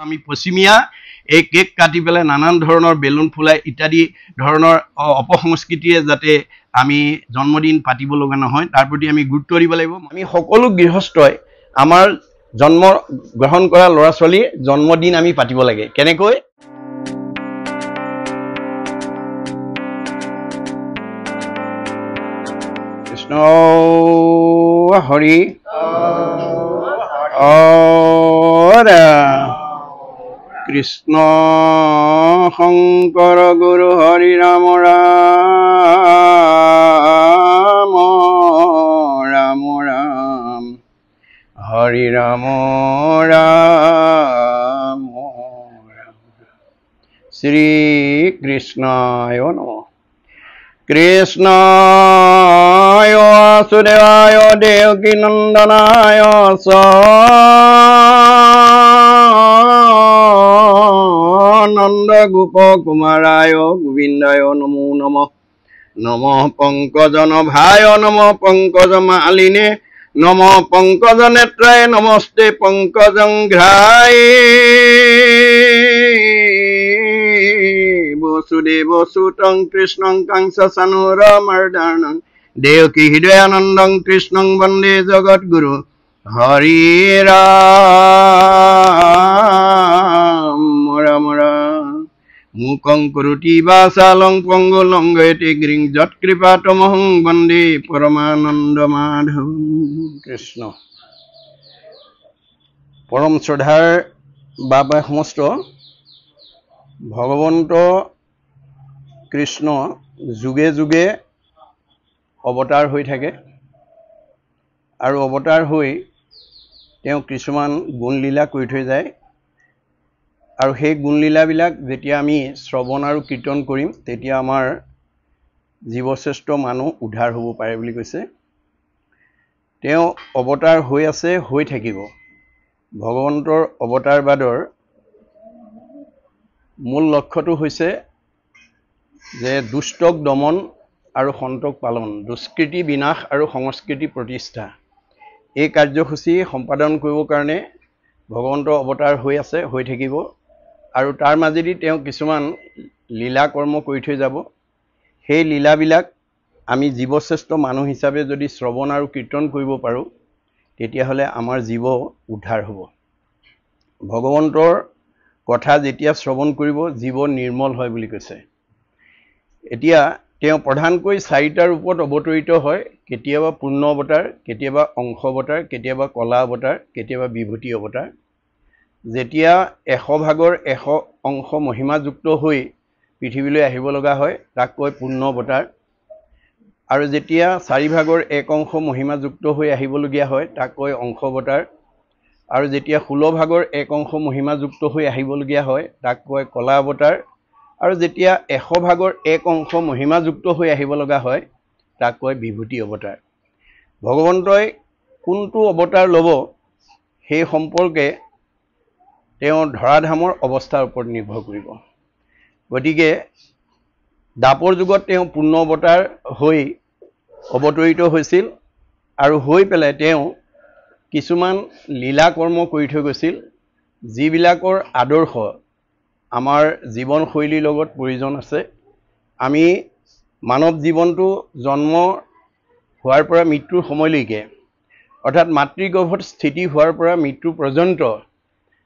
আমি পশ্চিমীয়া এই কেক কাটি পেলাই নানান ধৰণৰ বেলুন ফুলাই ইত্যাদি ধৰণৰ অপসংস্কৃতিয়ে যাতে আমি জন্মদিন পাতিব লগা নহয় তাৰ প্ৰতি আমি গুৰুত্ব দিব লাগিব আমি সকলো গৃহস্থই আমাৰ জন্ম গ্ৰহণ কৰা ল'ৰা ছোৱালী জন্মদিন আমি পাতিব লাগে কেনেকৈ কৃষ্ণ হৰি কৃষ্ণ শংকৰ গুৰু হৰি ৰাম ৰাম ৰাম ৰাম হৰি ৰাম ৰাম ৰাম শ্ৰী কৃষ্ণায় নমঃ কৃষ্ণায় বাসুদেবায় দেৱকী নন্দনায় নন্দ গোপ কুমাৰায় গোবিন্দায় নমো নমঃ নমঃ পংকজনভায় নমঃ পংকজমালিনে নমঃ পংকজনেত্ৰায় নমস্তে পংকজংঘ্ৰায়ে বসুদেৱ সুতং কৃষ্ণং কংসচানুৰমৰ্দনং দেৱকী হৃদয়ানন্দং কৃষ্ণং বন্দে জগদ্গুৰু হৰি ৰাম ৰাম ৰাম মুকং কৰোতি বাচালং পংগুলংগয়তে গিৰিং যৎকৃপাতমহং বন্দে পৰমানন্দ মাধৱ কৃষ্ণ পৰম শ্ৰদ্ধাৰ বাবা সমস্ত ভগৱন্ত কৃষ্ণ যুগে যুগে অৱতাৰ হৈ থাকে আৰু অৱতাৰ হৈ তেওঁ কিছুমান গুণলীলা কৰি থৈ যায় আৰু সেই গুণলীলাবিলাক যেতিয়া আমি শ্ৰৱণ আৰু কীৰ্তন কৰিম তেতিয়া আমাৰ জীৱশ্ৰেষ্ঠ মানুহ উদ্ধাৰ হ'ব পাৰে বুলি কৈছে তেওঁ অৱতাৰ হৈ আছে হৈ থাকিব ভগৱন্তৰ অৱতাৰবাদৰ মূল লক্ষ্যটো হৈছে যে দুষ্টক দমন আৰু সন্তক পালন দুষ্কৃতি বিনাশ আৰু সংস্কৃতি প্ৰতিষ্ঠা এই কাৰ্যসূচী সম্পাদন কৰিবৰ কাৰণে ভগৱন্ত অৱতাৰ হৈ আছে হৈ থাকিব আৰু তাৰ মাজেদি তেওঁ কিছুমান লীলা কৰ্ম কৰি থৈ যাব সেই লীলাবিলাক আমি জীৱশ্ৰেষ্ঠ মানুহ হিচাপে যদি শ্ৰৱণ আৰু কীৰ্তন কৰিব পাৰোঁ তেতিয়াহ'লে আমাৰ জীৱ উদ্ধাৰ হ'ব ভগৱন্তৰ কথা যেতিয়া শ্ৰৱণ কৰিব জীৱ নিৰ্মল হয় বুলি কৈছে এতিয়া তেওঁ প্ৰধানকৈ চাৰিটা ৰূপত অৱতৰিত হয় কেতিয়াবা পূৰ্ণ অৱতাৰ কেতিয়াবা অংশ অৱতাৰ কেতিয়াবা কলা অৱতাৰ কেতিয়াবা বিভূতি অৱতাৰ যেতিয়া 100 ভাগৰ 100 অংশ মহিমাযুক্ত হৈ পৃথিৱীলৈ আহিব লগা হয় তাক কয় পূৰ্ণ অৱতাৰ আৰু যেতিয়া 4 ভাগৰ 1 অংশ মহিমাযুক্ত হৈ আহিবলগীয়া হয় তাক কয় অংশ অৱতাৰ আৰু যেতিয়া 16 ভাগৰ 1 অংশ মহিমাযুক্ত হৈ আহিবলগীয়া হয় তাক কয় কলা অৱতাৰ আৰু যেতিয়া 100 ভাগৰ 1 অংশ মহিমাযুক্ত হৈ আহিব লগা হয় তাক কয় বিভূতি অৱতাৰ ভগৱন্তই কোনটো অৱতাৰ ল'ব সেই সম্পৰ্কে তেওঁ ধৰাধামৰ অৱস্থাৰ ওপৰত নিৰ্ভৰ কৰিব গতিকে দাপৰ যুগত তেওঁ পূৰ্ণ অৱতাৰ হৈ অৱতৰিত হৈছিল আৰু হৈ পেলাই তেওঁ কিছুমান লীলা কৰ্ম কৰি থৈ গৈছিল যিবিলাকৰ আদৰ্শ আমাৰ জীৱনশৈলীৰ লগত প্ৰয়োজন আছে আমি মানৱ জীৱনটো জন্ম হোৱাৰ পৰা মৃত্যুৰ সময়লৈকে অৰ্থাৎ মাতৃগৰ্ভত স্থিতি হোৱাৰ পৰা মৃত্যু পৰ্যন্ত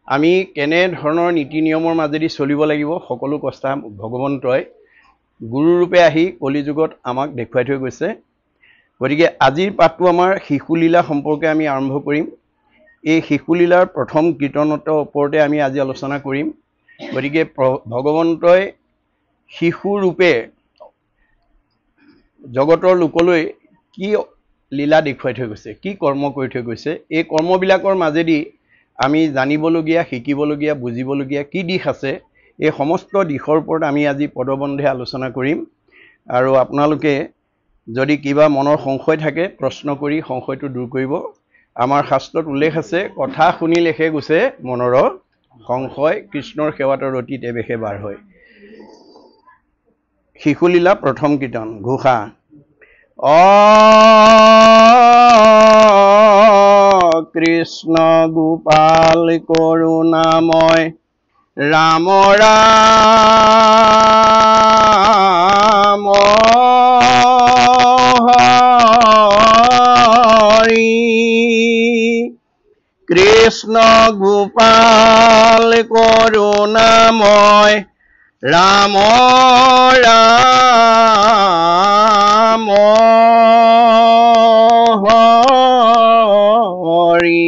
আমি কেনে ধৰণৰ নীতি নিয়মৰ মাজেদি চলিব লাগিব সকলো কথা ভগৱন্তই গুৰুৰূপে আহি কলিযুগত আমাক দেখুৱাই থৈ গৈছে গতিকে আজিৰ পাঠটো আমাৰ শিশুলীলা সম্পৰ্কে আমি আৰম্ভ কৰিম এই শিশুলীলাৰ প্ৰথম কীৰ্তনৰ ওপৰতে আমি আজি আলোচনা কৰিম গতিকে ভগৱন্তই শিশু ৰূপে জগতৰ লোকলৈ কি লীলা দেখুৱাই থৈ গৈছে কি কৰ্ম কৰি থৈ গৈছে এই কৰ্মবিলাকৰ মাজেদি আমি জানিবলগীয়া শিকিবলগীয়া বুজিবলগীয়া কি দিশ আছে এই সমস্ত দিশৰ ওপৰত আমি আজি পদবন্ধে আলোচনা কৰিম আৰু আপোনালোকে যদি কিবা মনৰ সংশয় থাকে প্ৰশ্ন কৰি সংশয়টো দূৰ কৰিব আমাৰ শাস্ত্ৰত উল্লেখ আছে কথা শুনি লেখে গুছে মনৰ সংশয় কৃষ্ণৰ সেৱাত ৰতি তেবেহে বাৰ হয় শিশুলীলা প্ৰথম কীৰ্তন ঘোষা কৃষ্ণ গোপাল কৰুণাময় ৰাম ৰাম হৰি কৃষ্ণ গোপাল কৰুণাময় ৰাম ৰাম হৰি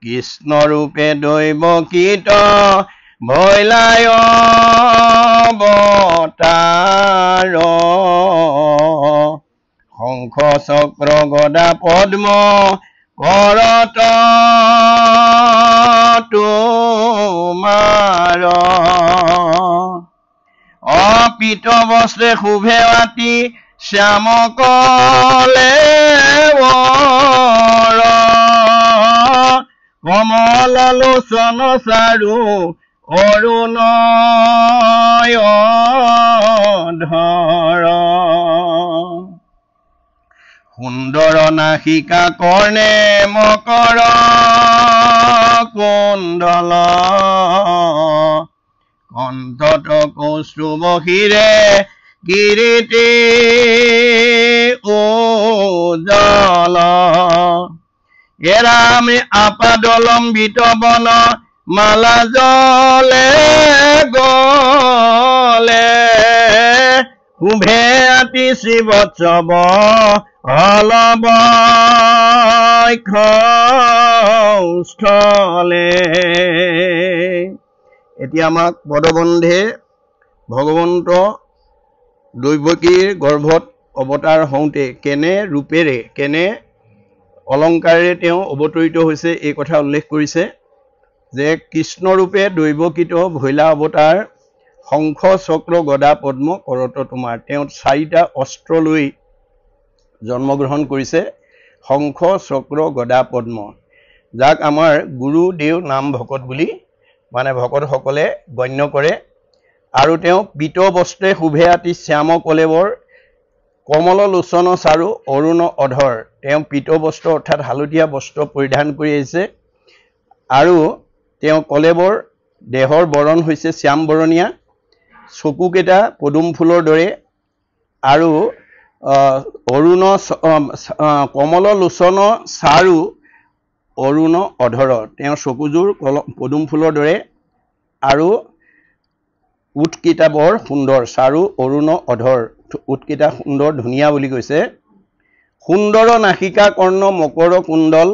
কৃষ্ণ ৰূপে দৈবকীত ভৈলায় অবতাৰ শঙ্খ চক্ৰ গদা পদ্ম কৰত তোমাৰ অপিত বস্ত্ৰে শুভে আতি শ্যাম কলেবৰ কমল লোচন চাৰু অৰুণধৰ সুন্দৰ নাসিকা কৰ্ণে মকৰ কুণ্ডল কণ্ঠত কৌস্তুভ শিৰে কিৰীটি উজ্জ্বল এৰামে আপাদলম্বিত বন মালা জলে গলে শুভে আতি শ্ৰীবৎসৱ অলবক্ষস্থলে এতিয়া আমাক পদবন্ধে ভগৱন্ত দৈৱকীৰ গৰ্ভত অৱতাৰ হওঁতে কেনে ৰূপেৰে কেনে অলংকাৰেৰে তেওঁ অৱতৰিত হৈছে এই কথা উল্লেখ কৰিছে যে কৃষ্ণ ৰূপে দৈৱকীত ভৈলা অৱতাৰ শংখ চক্ৰ গদা পদ্ম কৰত তোমাৰ তেওঁ 4টা অস্ত্ৰ লৈ জন্মগ্ৰহণ কৰিছে শংখ চক্ৰ গদা পদ্ম যাক আমাৰ গুৰুদেৱ নাম ভকত বুলি মানে ভকতসকলে গণ্য কৰে আৰু তেওঁ পিত বস্ত্ৰে শুভে আতি শ্যাম কলেবৰ কমল লোচন চাৰু অৰুণ অধৰ তেওঁ পিত বস্ত্ৰ অৰ্থাৎ হালধীয়া বস্ত্ৰ পৰিধান কৰি আহিছে আৰু তেওঁ কলেবৰ দেহৰ বৰণ হৈছে শ্যাম বৰণীয়া চকুকেইটা পদুম ফুলৰ দৰে আৰু অৰুণ কমল লোচন চাৰু অৰুণ অধৰ তেওঁৰ চকুযোৰ পদুম ফুলৰ দৰে আৰু উটকেইটা বৰ সুন্দৰ চাৰু অৰুণ অধৰ উটকেইটা সুন্দৰ ধুনীয়া বুলি কৈছে সুন্দৰ নাসিকা কৰ্ণ মকৰ কুণ্ডল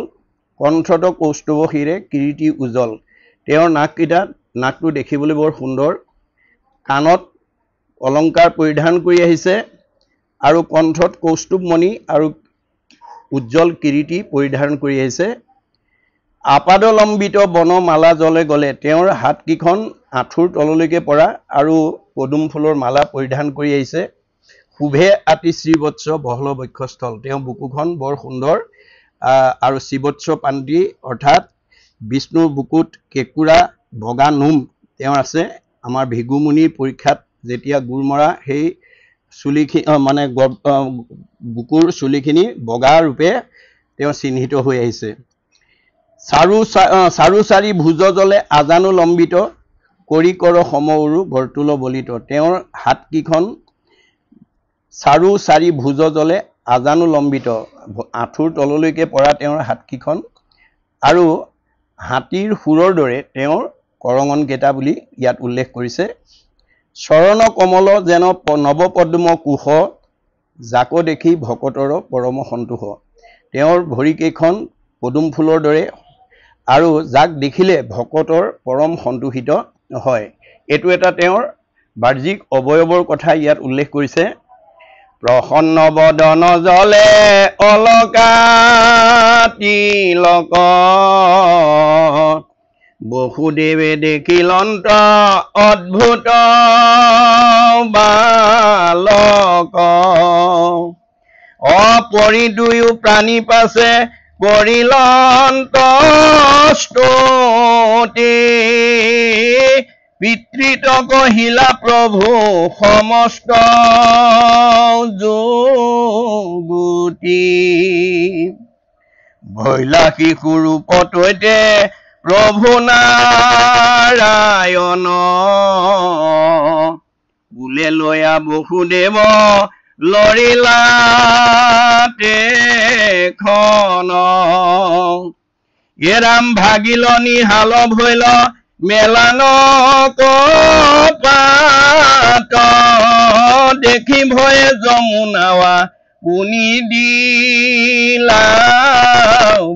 কণ্ঠত কৌস্তুভ শিৰে কিৰীটি উজ্জ্বল তেওঁৰ নাকটো দেখিবলৈ বৰ সুন্দৰ কাণত অলংকাৰ পৰিধান কৰি আহিছে আৰু কণ্ঠত কৌস্তুভমণি আৰু উজ্জ্বল কিৰীটি পৰিধান কৰি আহিছে আপাদলম্বিত বনমালা জলে গলে তেওঁৰ হাতকেইখন আঁঠুৰ তললৈকে পৰা আৰু পদুম ফুলৰ মালা পৰিধান কৰি আহিছে শুভে আতি শ্ৰীবৎস বহল বক্ষস্থল তেওঁ বুকুখন বৰ সুন্দৰ আৰু শ্ৰীবৎস পান্তি অৰ্থাৎ বিষ্ণুৰ বুকুত কেঁকুৰা বগা নোম তেওঁৰ আছে আমাৰ ভিগুমুনিৰ পৰীক্ষাত যেতিয়া গুৰমৰা সেই চুলিখিনি মানে বুকুৰ চুলিখিনি বগা ৰূপে তেওঁ চিহ্নিত হৈ আহিছে চাৰু চাৰি ভুজ জলে আজানু লম্বিত কৰি কৰ সমউৰু বৰ্তুল বলিত তেওঁৰ হাতকেইখন চাৰু চাৰি ভুজ জলে আজানু লম্বিত আঁঠুৰ তললৈকে পৰা তেওঁৰ হাতকেইখন আৰু হাতীৰ সুৰৰ দৰে তেওঁৰ কৰঙনকেইটা বুলি ইয়াত উল্লেখ কৰিছে চৰণ কমল যেন নৱপদ্ম কুশ যাক দেখি ভকতৰ পৰম সন্তোষ তেওঁৰ ভৰিকেইখন পদুম ফুলৰ দৰে আৰু যাক দেখিলে ভকতৰ পৰম সন্তোষিত হয় এইটো এটা তেওঁৰ বাহ্যিক অৱয়ৱৰ কথা ইয়াত উল্লেখ কৰিছে প্ৰসন্ন বদন জলে অলকা তিলক বহুদেৱে দেখিলন্ত অদ্ভুত বালক অপৰি দুয়ো প্ৰাণী পাছে কৰিলন্ত স্তুতি পিতৃত কহিলা প্ৰভু সমস্ত যুগুতি ভৈলা শিশু ৰূপতৈতে প্ৰভু নাৰায়ণ কুলে লয়া বসুদেৱ লৰিলাতে খন এৰাম ভাগিল নিহাল ভৈল মেলান কপাত দেখি ভয়ে যমুনাৱা পুনি দিলা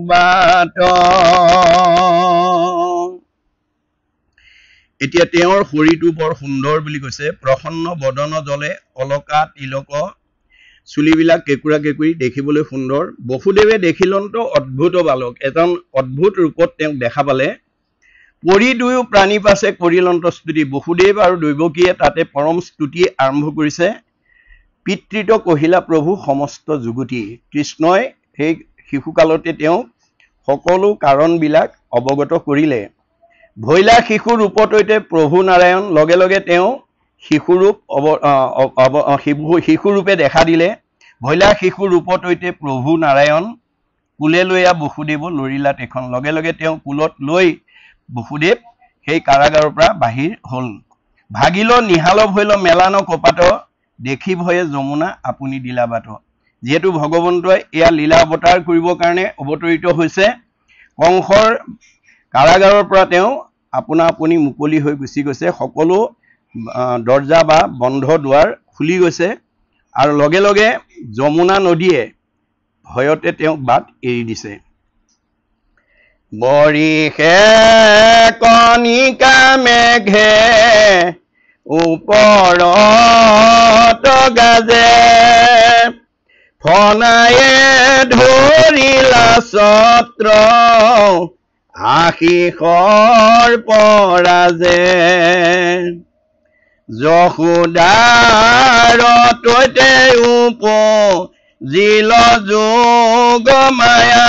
বাট এতিয়া তেওঁৰ শৰীৰটো বৰ সুন্দৰ বুলি কৈছে প্ৰসন্ন বদন জলে অলকা তিলক চুলিবিলাক কেঁকুৰা কেঁকুৰি দেখিবলৈ সুন্দৰ বসুদেৱে দেখিলন্ত অদ্ভুত বালক এজন অদ্ভুত ৰূপত তেওঁক দেখা পালে পৰি দুয়ো প্ৰাণী পাছে কৰিলন্ত স্তুতি বসুদেৱ আৰু দৈৱকীয়ে তাতে পৰম স্তুতি আৰম্ভ কৰিছে পিতৃত কহিলা প্ৰভু সমস্ত যুগতি কৃষ্ণই সেই শিশুকালতে তেওঁ সকলো কাৰণবিলাক অৱগত কৰিলে ভৈলা শিশু ৰূপতৈতে প্ৰভু নাৰায়ণ লগে লগে তেওঁ শিশুৰূপে দেখা দিলে ভৈলা শিশু ৰূপতৈতে প্ৰভু নাৰায়ণ কুলে লৈয়া বসুদেৱ লৰিলাত এখন লগে লগে তেওঁ কুলত লৈ বসুদেৱ সেই কাৰাগাৰৰ পৰা বাহিৰ হ'ল ভাগিল নিহাল ভৈল মেলান কপাত দেখি ভয়ে যমুনা আপুনি দিলা বাট যেহেতু ভগৱন্তই এয়া লীলা অৱতাৰ কৰিবৰ কাৰণে অৱতৰিত হৈছে কংসৰ কাৰাগাৰৰ পৰা তেওঁ আপোনা আপুনি মুকলি হৈ গুচি গৈছে সকলো দৰ্জা বা বন্ধ দুৱাৰ খুলি গৈছে আৰু লগে লগে যমুনা নদীয়ে ভয়তে তেওঁক বাট এৰি দিছে বৰিষে কণিকা মেঘে ওপৰত গাজে ফনায়ে ধৰিলা ছত্ৰ আশিষৰ পৰাজে যশোদাৰ তৈতে উপজিল যোগ মায়া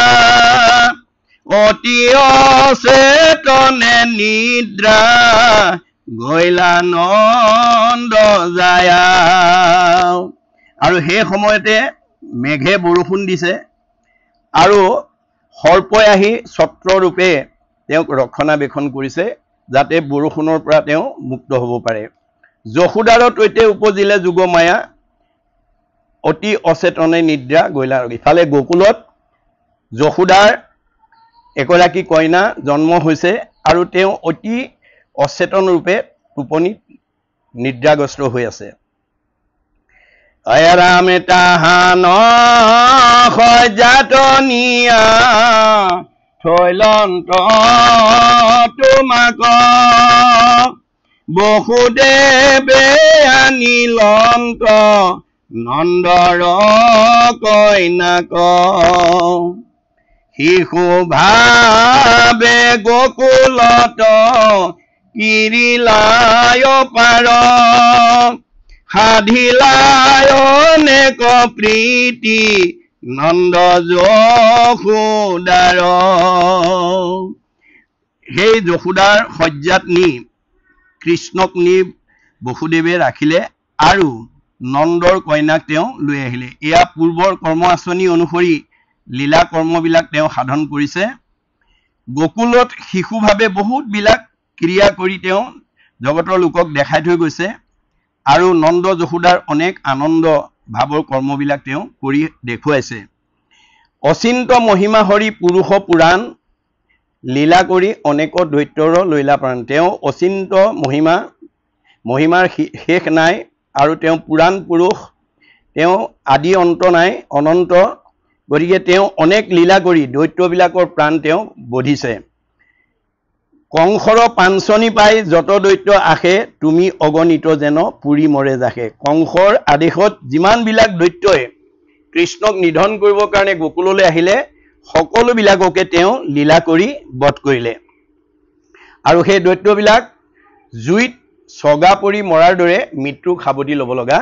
অতি অচেতনে নিদ্ৰা গৈলা নন্দ যায়া আৰু সেই সময়তে মেঘে বৰষুণ দিছে আৰু সৰ্পই আহি ছত্ৰৰূপে তেওঁক ৰক্ষণাবেক্ষণ কৰিছে যাতে বৰষুণৰ পৰা তেওঁ মুক্ত হ'ব পাৰে যশোদাৰ তৈতে উপজিলে যোগ মায়া অতি অচেতনে নিদ্ৰা গৈলা ইফালে গোকুলত যশোদাৰ এগৰাকী কইনা জন্ম হৈছে আৰু তেওঁ অতি অচেতন ৰূপে টোপনিত নিদ্ৰাগ্ৰস্ত হৈ আছে আয়াৰামে তাহান সজাতনিয়া থৈলন্ত তোমাক বসুদেৱে আনিলন্ত নন্দৰ কইনাক শিশু ভাবে গোকুলত কিৰিলায় পাৰ সাধিলায় অনেক প্ৰীতি নন্দ যশোদাৰ সেই যশোদাৰ শয্যাত নি কৃষ্ণক নি বসুদেৱে ৰাখিলে আৰু নন্দৰ কইনাক তেওঁ লৈ আহিলে এয়া পূৰ্বৰ কৰ্ম আঁচনি অনুসৰি লীলা কৰ্মবিলাক তেওঁ সাধন কৰিছে গোকুলত শিশুভাৱে বহুতবিলাক ক্ৰিয়া কৰি তেওঁ জগতৰ লোকক দেখাই থৈ গৈছে আৰু নন্দ যশোদাৰ অনেক আনন্দ ভাৱৰ কৰ্মবিলাক তেওঁ কৰি দেখুৱাইছে অচিন্ত মহিমা হৰি পুৰুষ পুৰাণ লীলা কৰি অনেক দৈত্যৰ লৈলা প্ৰাণ তেওঁ অচিন্ত মহিমাৰ শেষ নাই আৰু তেওঁ পুৰাণ পুৰুষ তেওঁ আদি অন্ত নাই অনন্ত গতিকে তেওঁ অনেক লীলা কৰি দৈত্যবিলাকৰ প্ৰাণ তেওঁ বধিছে কংসৰ পাঞ্চনি পাই যত দৈত্য আহে তুমি অগণিত যেন পুৰি মৰে যাহে কংসৰ আদেশত যিমানবিলাক দৈত্যই কৃষ্ণক নিধন কৰিবৰ কাৰণে গোকুললৈ আহিলে সকলোবিলাককে তেওঁ লীলা কৰি বধ কৰিলে আৰু সেই দৈত্যবিলাক জুইত ছগা পৰি মৰাৰ দৰে মৃত্যুক সাৱটি ল'ব লগা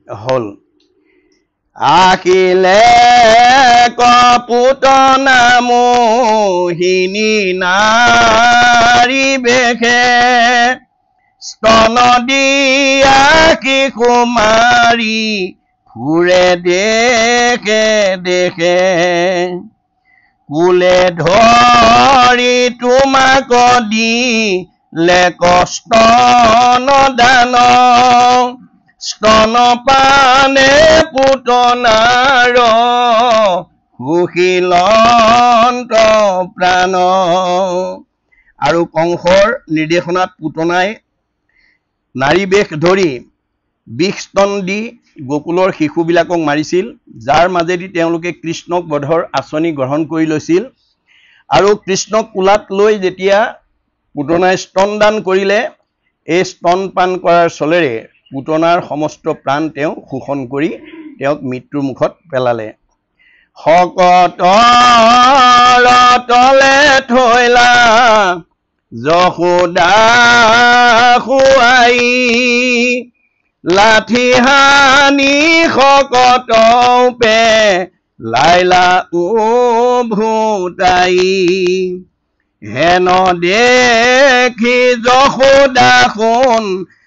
হ'ল আকিলে কপুতনা মোহিনী নাৰী বেশে স্তন দিয়া কি কুমাৰী ফুৰে দেশে দেশে কুলে ধৰি তোমাক দিলে কষ্ট নদান স্তনপানে পুতনাৰ সুশীলন্ত প্ৰাণ। আৰু কংসৰ নিৰ্দেশনাত পুতনাই নাৰী বেশ ধৰি 20 স্তন দি গোকুলৰ শিশুবিলাকক মাৰিছিল, যাৰ মাজেদি তেওঁলোকে কৃষ্ণক বধৰ আঁচনি গ্ৰহণ কৰি লৈছিল। আৰু কৃষ্ণক কোলাত লৈ যেতিয়া পুতনাই স্তনদান কৰিলে, এই স্তনপান কৰাৰ চলেৰে পুতনাৰ সমস্ত প্ৰাণ তেওঁ শোষণ কৰি তেওঁক মৃত্যুৰ মুখত পেলালে। শকতৰ তলে থৈলা যশোদা খুৱাই, লাঠি হানি শকত পেলাইলা উভুতাই। হেন দেখি যশোদা সোণ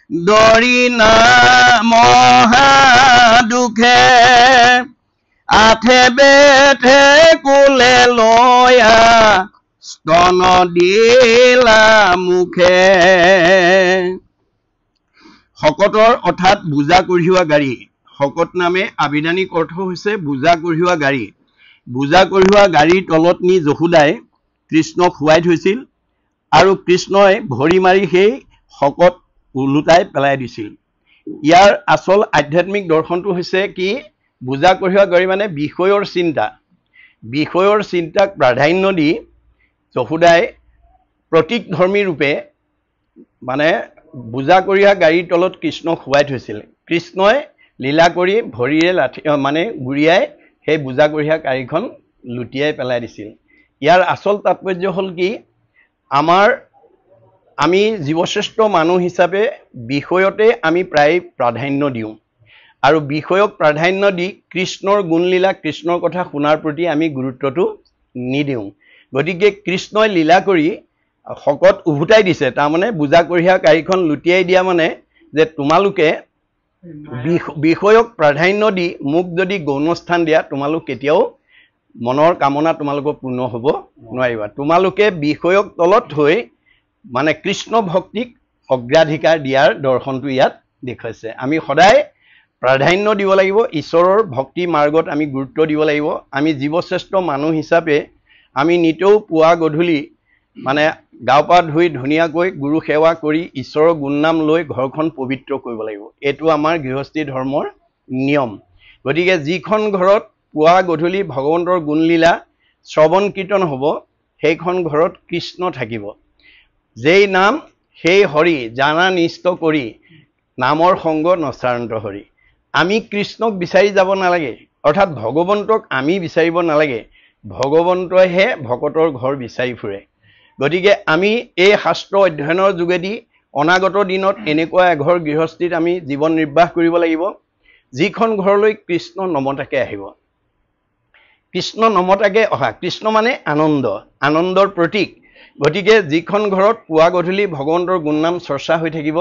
দৰি মহা দুখে, আঠে বেঠে কুলে লয়া স্তন দিলা মুখে। শকতৰ অৰ্থাৎ বোজা কঢ়িওৱা গাড়ী। শকত নামে আবিধানিক অৰ্থ হৈছে বোজা কঢ়িওৱা গাড়ী। বোজা কঢ়িওৱা গাড়ীৰ তলত নি যশোদাই কৃষ্ণক শুৱাই থৈছিল আৰু কৃষ্ণই ভৰি মাৰি সেই শকত ওলোটাই পেলাই দিছিল। ইয়াৰ আচল আধ্যাত্মিক দৰ্শনটো হৈছে কি, বোজা কঢ়িওৱা গাড়ী মানে বিষয়ৰ চিন্তা। বিষয়ৰ চিন্তাক প্ৰাধান্য দি যশোদাই প্ৰতীক ধৰ্মী ৰূপে মানে বোজা কঢ়িওৱা গাড়ীৰ তলত কৃষ্ণক শুৱাই থৈছিল। কৃষ্ণই লীলা কৰি ভৰিৰে লাঠি মানে গুৰিয়াই সেই বোজা কঢ়িওৱা গাড়ীখন লুটিয়াই পেলাই দিছিল। ইয়াৰ আচল তাৎপৰ্য হ'ল কি, আমি জীৱশ্ৰেষ্ঠ মানুহ হিচাপে বিষয়তে আমি প্ৰায় প্ৰাধান্য দিওঁ, আৰু বিষয়ক প্ৰাধান্য দি কৃষ্ণৰ গুণলীলা কৃষ্ণৰ কথা শুনাৰ প্ৰতি আমি গুৰুত্বটো নিদিওঁ। গতিকে কৃষ্ণই লীলা কৰি শকত উভুতাই দিছে, তাৰমানে বোজা কঢ়িওৱা গাড়ীখন লুটিয়াই দিয়া মানে যে তোমালোকে বিষয়ক প্ৰাধান্য দি মোক যদি গৌণস্থান দিয়া, তোমালোক কেতিয়াও মনৰ কামনা তোমালোকৰ পূৰ্ণ হ'ব নোৱাৰিবা। তোমালোকে বিষয়ক তলত থৈ মানে কৃষ্ণ ভক্তিক অগ্ৰাধিকাৰ দিয়াৰ দৰ্শনটো ইয়াত দেখুৱাইছে। আমি সদায় প্ৰাধান্য দিব লাগিব, ঈশ্বৰৰ ভক্তি মাৰ্গত আমি গুৰুত্ব দিব লাগিব। আমি জীৱশ্ৰেষ্ঠ মানুহ হিচাপে আমি নিতৌ পুৱা গধূলি মানে গাও পা ধুই ধুনীয়াকৈ গুৰু সেৱা কৰি ঈশ্বৰৰ গুণনাম লৈ ঘৰখন পবিত্ৰ কৰিব লাগিব। এইটো আমাৰ গৃহস্থী ধৰ্মৰ নিয়ম। গতিকে যিখন ঘৰত পুৱা গধূলি ভগৱন্তৰ গুণলীলা শ্ৰৱণ কীৰ্তন হ'ব, সেইখন ঘৰত কৃষ্ণ থাকিব। যেই নাম সেই হৰি জানা নিষ্ট কৰি, নামৰ সংগ নচাৰান্ত হৰি। আমি কৃষ্ণক বিচাৰি যাব নালাগে, অৰ্থাৎ ভগৱন্তক আমি বিচাৰিব নালাগে, ভগৱন্তইহে ভকতৰ ঘৰ বিচাৰি ফুৰে। গতিকে আমি এই শাস্ত্ৰ অধ্যয়নৰ যোগেদি অনাগত দিনত এনেকুৱা এঘৰ গৃহস্থীত আমি জীৱন নিৰ্বাহ কৰিব লাগিব, যিখন ঘৰলৈ কৃষ্ণ নমতাকে আহিব। কৃষ্ণ নমতাকে অহা, কৃষ্ণ মানে আনন্দ, আনন্দৰ প্ৰতীক। গতিকে যিখন ঘৰত পুৱা গধূলি ভগৱন্তৰ গুণনাম চৰ্চা হৈ থাকিব,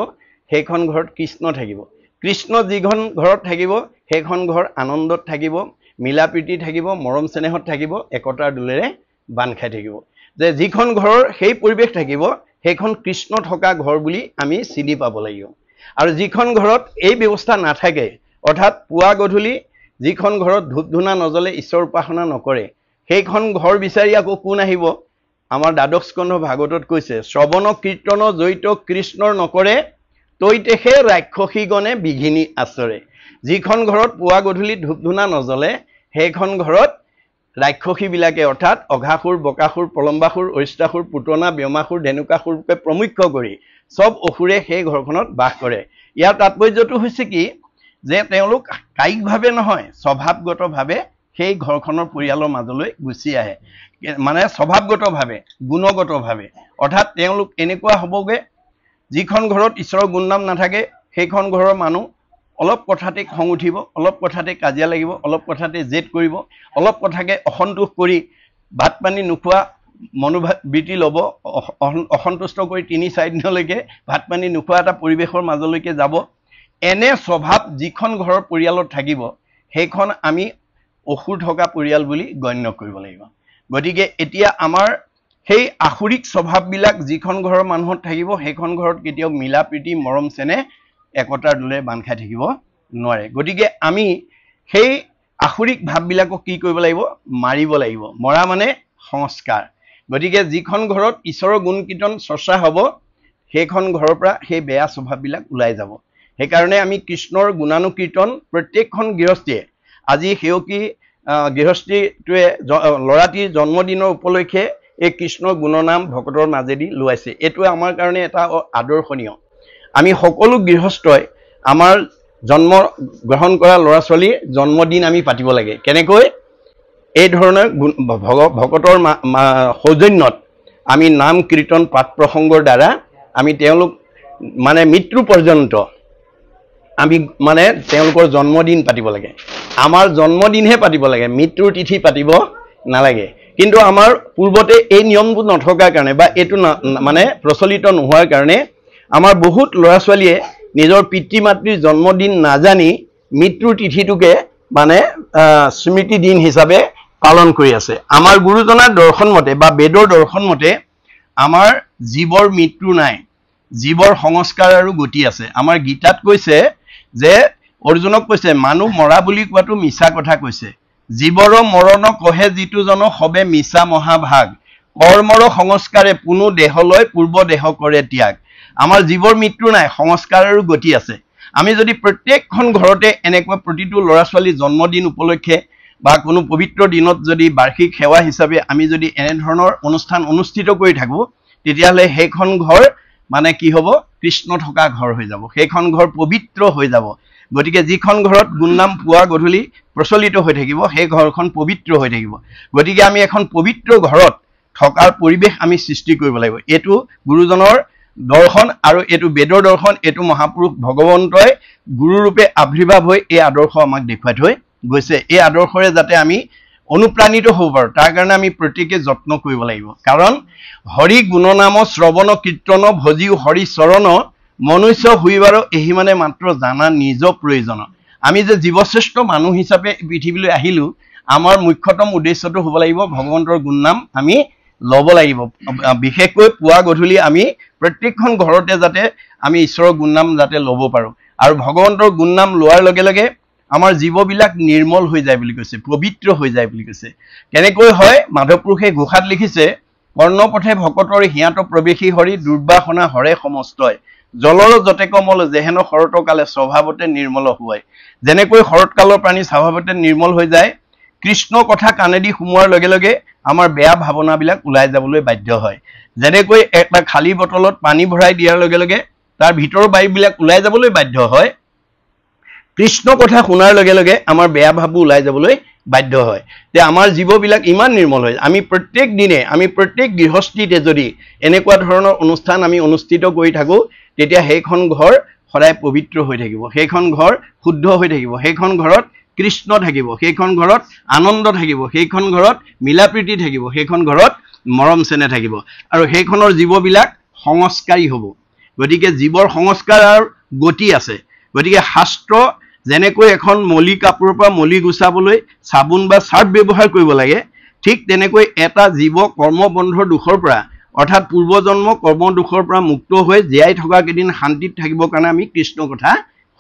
সেইখন ঘৰত কৃষ্ণ থাকিব। কৃষ্ণ যিখন ঘৰত থাকিব, সেইখন ঘৰ আনন্দত থাকিব, মিলা প্ৰীতি থাকিব, মৰম চেনেহত থাকিব, একতাৰ দোলেৰে বান্ধ খাই থাকিব। যে যিখন ঘৰৰ সেই পৰিৱেশ থাকিব, সেইখন কৃষ্ণ থকা ঘৰ বুলি আমি চিনি পাব লাগিব। আৰু যিখন ঘৰত এই ব্যৱস্থা নাথাকে, অৰ্থাৎ পুৱা গধূলি যিখন ঘৰত ধূপ ধূনা নজ্বলে, ঈশ্বৰ উপাসনা নকৰে, সেইখন ঘৰ বিচাৰি আকৌ কোন আহিব? আমাৰ দ্বাদশ স্কন্ধ ভাগৱতত কৈছে, শ্ৰৱণ কীৰ্তন জড়িত কৃষ্ণৰ নকৰে, তৈতেহে ৰাক্ষসীগণে বিঘিনি আচৰে। যিখন ঘৰত পুৱা গধূলি ধূপ ধূনা নজ্বলে, সেইখন ঘৰত ৰাক্ষসীবিলাকে অৰ্থাৎ অঘাসুৰ, বকাসুৰ, প্ৰলম্বাসুৰ, অৰিষ্টাসুৰ, পুতনা, ব্যোমাসুৰ, ধেনুকাসুৰকে প্ৰমুখ্য কৰি চব অসুৰে সেই ঘৰখনত বাস কৰে। ইয়াৰ তাৎপৰ্যটো হৈছে কি, যে তেওঁলোক কায়িকভাৱে নহয়, স্বভাৱগতভাৱে সেই ঘৰখনৰ পৰিয়ালৰ মাজলৈ গুচি আহে। মানে স্বভাৱগতভাৱে, গুণগতভাৱে, অৰ্থাৎ তেওঁলোক এনেকুৱা হ'বগে, যিখন ঘৰত ঈশ্বৰৰ গুণনাম নাথাকে, সেইখন ঘৰৰ মানুহ অলপ কথাতে খং উঠিব, অলপ কথাতে কাজিয়া লাগিব, অলপ কথাতে জেদ কৰিব, অলপ কথাকে অসন্তোষ কৰি ভাত পানী নোখোৱা মনোবৃত্তি ল'ব, অসন্তুষ্ট কৰি ৩-৪ দিনলৈকে ভাত পানী নোখোৱা এটা পৰিৱেশৰ মাজলৈকে যাব। এনে স্বভাৱ যিখন ঘৰৰ পৰিয়ালত থাকিব, সেইখন আমি অসুৰ থকা পৰিয়াল বুলি গণ্য কৰিব লাগিব। গতিকে এতিয়া আমাৰ সেই আখৰিক স্বভাৱবিলাক যিখন ঘৰৰ মানুহত থাকিব সেইখন ঘৰত কেতিয়াও মিলা প্ৰীতি মৰম চেনেহ একতাৰ দোলেৰে বান্ধ খাই থাকিব নোৱাৰে। গতিকে আমি সেই আখৰিক ভাৱবিলাকক কি কৰিব লাগিব? মাৰিব লাগিব। মৰা মানে সংস্কাৰ। গতিকে যিখন ঘৰত ঈশ্বৰৰ গুণ কীৰ্তন চৰ্চা হ'ব সেইখন ঘৰৰ পৰা সেই বেয়া স্বভাৱবিলাক ওলাই যাব। সেইকাৰণে আমি কৃষ্ণৰ গুণানুকীৰ্তন প্ৰত্যেকখন গৃহস্থীয়ে আজি সেৱকী গৃহস্থীটোৱে ল'ৰাটিৰ জন্মদিনৰ উপলক্ষে এই কৃষ্ণৰ গুণনাম ভকতৰ মাজেদি লোৱাইছে। এইটো আমাৰ কাৰণে এটা আদৰ্শনীয়। আমি সকলো গৃহস্থই আমাৰ জন্ম গ্ৰহণ কৰা ল'ৰা ছোৱালীৰ জন্মদিন আমি পাতিব লাগে। কেনেকৈ? এই ধৰণৰ ভকতৰ সৌজন্যত আমি নাম কীৰ্তন পাঠ প্ৰসংগৰ দ্বাৰা আমি তেওঁলোক মানে মৃত্যু পৰ্যন্ত আমি মানে তেওঁলোকৰ জন্মদিন পাতিব লাগে। আমাৰ জন্মদিনহে পাতিব লাগে, মৃত্যুৰ তিথি পাতিব নালাগে। কিন্তু আমাৰ পূৰ্বতে এই নিয়মবোৰ নথকাৰ কাৰণে বা এইটো মানে প্ৰচলিত নোহোৱাৰ কাৰণে আমাৰ বহুত ল'ৰা ছোৱালীয়ে নিজৰ পিতৃ মাতৃৰ জন্মদিন নাজানি মৃত্যুৰ তিথিটোকে মানে স্মৃতি দিন হিচাপে পালন কৰি আছে। আমাৰ গুৰুজনাৰ দৰ্শন মতে বা বেদৰ দৰ্শন মতে আমাৰ জীৱৰ মৃত্যু নাই, জীৱৰ সংস্কাৰ আৰু গতি আছে। আমাৰ গীতাত কৈছে যে অৰ্জুনক কৈছে মানুহ মৰা বুলি কোৱাটো মিছা কথা কৈছে, জীৱৰ মৰণ কহে যিটো জন সবে মিছা মহাভাগ, কৰ্মৰ সংস্কাৰে পুনু দেহলৈ পূৰ্ব দেহ কৰে ত্যাগ। আমাৰ জীৱৰ মৃত্যু নাই, সংস্কাৰ আৰু গতি আছে। আমি যদি প্ৰত্যেকখন ঘৰতে এনেকুৱা প্ৰতিটো ল'ৰা ছোৱালীৰ জন্মদিন উপলক্ষে বা কোনো পবিত্ৰ দিনত যদি বাৰ্ষিক সেৱা হিচাপে আমি যদি এনেধৰণৰ অনুষ্ঠান অনুষ্ঠিত কৰি থাকোঁ তেতিয়াহ'লে সেইখন ঘৰ মানে কি হ'ব? কৃষ্ণ থকা ঘৰ হৈ যাব, সেইখন ঘৰ পবিত্ৰ হৈ যাব। গতিকে যিখন ঘৰত গুণনাম পুৱা গধূলি প্ৰচলিত হৈ থাকিব সেই ঘৰখন পবিত্ৰ হৈ থাকিব। গতিকে আমি এখন পবিত্ৰ ঘৰত থকাৰ পৰিৱেশ আমি সৃষ্টি কৰিব লাগিব। এইটো গুৰুজনৰ দৰ্শন আৰু এইটো বেদৰ দৰ্শন। এইটো মহাপুৰুষ ভগৱন্তই গুৰুৰূপে আৱিৰ্ভাৱ হৈ এই আদৰ্শ আমাক দেখুৱাই থৈ গৈছে। এই আদৰ্শৰে যাতে আমি অনুপ্ৰাণিত হ'ব পাৰোঁ তাৰ কাৰণে আমি প্ৰত্যেকে যত্ন কৰিব লাগিব। কাৰণ হৰি গুণনাম শ্ৰৱণ কীৰ্তন ভজিও হৰি চৰণ মনুষ্য হুইবাৰ এহি মানে মাত্ৰ জানা নিজ প্ৰয়োজন। আমি যে জীৱশ্ৰেষ্ঠ মানুহ হিচাপে পৃথিৱীলৈ আহিলোঁ, আমাৰ মুখ্যতম উদ্দেশ্যটো হ'ব লাগিব ভগৱন্তৰ গুণনাম আমি ল'ব লাগিব। বিশেষকৈ পুৱা গধূলি আমি প্ৰত্যেকখন ঘৰতে যাতে আমি ঈশ্বৰৰ গুণনাম যাতে ল'ব পাৰোঁ। আৰু ভগৱন্তৰ গুণনাম লোৱাৰ লগে লগে আমাৰ জীৱবিলাক নিৰ্মল হৈ যায় বুলি কৈছে, পবিত্ৰ হৈ যায় বুলি কৈছে। কেনেকৈ হয়? মাধৱপুৰুষে ঘোষাত লিখিছে কৰ্ণপথে ভকতৰ হিয়াত প্ৰৱেশী হৰি দুৰ্বাসনা হৰে সমস্তই, জলৰ যতে কমল যেহেন শৰতকালে স্বভাৱতে নিৰ্মল হোৱাই। যেনেকৈ শৰৎকালৰ প্ৰাণী স্বভাৱতে নিৰ্মল হৈ যায়, কৃষ্ণ কথা কাণেদি সোমোৱাৰ লগে লগে আমাৰ বেয়া ভাৱনাবিলাক ওলাই যাবলৈ বাধ্য হয়। যেনেকৈ এটা খালী বটলত পানী ভৰাই দিয়াৰ লগে লগে তাৰ ভিতৰৰ বায়ুবিলাক ওলাই যাবলৈ বাধ্য হয়, কৃষ্ণ কথা শুনাৰ লগে লগে আমাৰ বেয়া ভাৱবোৰ ওলাই যাবলৈ বাধ্য হয়। তে আমাৰ জীৱবিলাক ইমান নিৰ্মল হয়। আমি প্ৰত্যেক দিনে আমি প্ৰত্যেক গৃহস্থীতে যদি এনেকুৱা ধৰণৰ অনুষ্ঠান আমি অনুষ্ঠিত কৰি থাকোঁ তেতিয়া সেইখন ঘৰ সদায় পবিত্ৰ হৈ থাকিব, সেইখন ঘৰ শুদ্ধ হৈ থাকিব, সেইখন ঘৰত কৃষ্ণ থাকিব, সেইখন ঘৰত আনন্দ থাকিব, সেইখন ঘৰত মিলা প্ৰীতি থাকিব, সেইখন ঘৰত মৰম চেনেহ থাকিব আৰু সেইখনৰ জীৱবিলাক সংস্কাৰী হ'ব। গতিকে জীৱৰ সংস্কাৰ আৰু গতি আছে। গতিকে শাস্ত্ৰ যেনেকৈ এখন মলি কাপোৰৰ পৰা মলি গুচাবলৈ চাবোন বা চাৰ্ফ ব্যৱহাৰ কৰিব লাগে, ঠিক তেনেকৈ এটা জীৱ কৰ্মবন্ধৰ দুখৰ পৰা অৰ্থাৎ পূৰ্বজন্ম কৰ্ম দুখৰ পৰা মুক্ত হৈ জীয়াই থকা কেইদিন শান্তিত থাকিবৰ কাৰণে আমি কৃষ্ণ কথা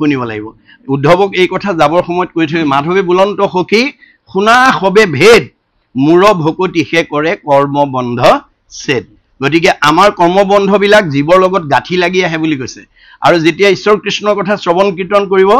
শুনিব লাগিব। উদ্ধৱক এই কথা যাবৰ সময়ত কৈ থৈ মাধৱে বুলন্ত সখী শুনা সবে ভেদ মূৰ ভকতি সে কৰে কৰ্মবন্ধ ছেদ। গতিকে আমাৰ কৰ্মবন্ধবিলাক জীৱৰ লগত গাঁঠি লাগি আহে বুলি কৈছে। আৰু যেতিয়া ঈশ্বৰ কৃষ্ণৰ কথা শ্ৰৱণ কীৰ্তন কৰিব